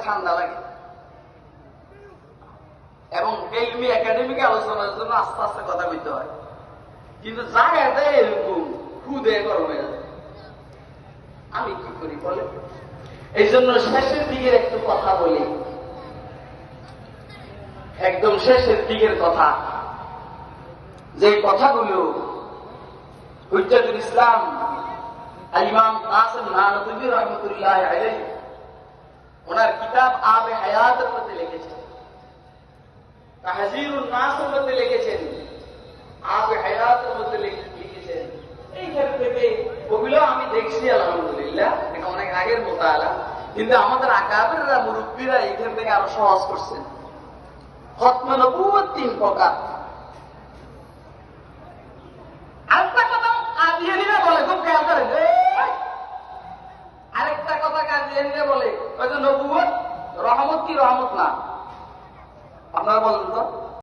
ঠান্ডা লাগে এবং এলমি একাডেমিক আলোচনার জন্য আস্তে আস্তে কথা বলতে হয়, কিন্তু জায়গাটা এরকম খুদে গরম হয়ে যায়। আমি কি করি বলে? এই জন্য শেষের দিকের একটু কথা বলি, একদম শেষের দিকের কথা, যে কথাগুলো হুজ্জাতুল ইসলাম ইমাম কাসিম নানতুবি রহমতুল্লাহ আলাইহি ওনার কিতাব আবে হায়াতের মধ্যে লিখেছেন, তাহজিরুন নাসের মধ্যে লিখেছেন, আবে হায়াতের মধ্যে লিখেছেন। এইখান থেকে ওগুলো আমি দেখছি আলহামদুলিল্লাহ, এটা অনেক আগের মোতালা, কিন্তু আমাদের আকাবেররা মুরব্বীরা এইখান থেকে আরো সহজ করছেন। খতমে নবুয়ত 3 প্রকার। আরেকটা কথা কাদিয়ানীরা বলে, খুব খেয়াল করেন, আরেকটা কথা কাদিয়ানীরা বলে, নবুয়ত রহমত কি রহমত না? আপনারা বলেন তো।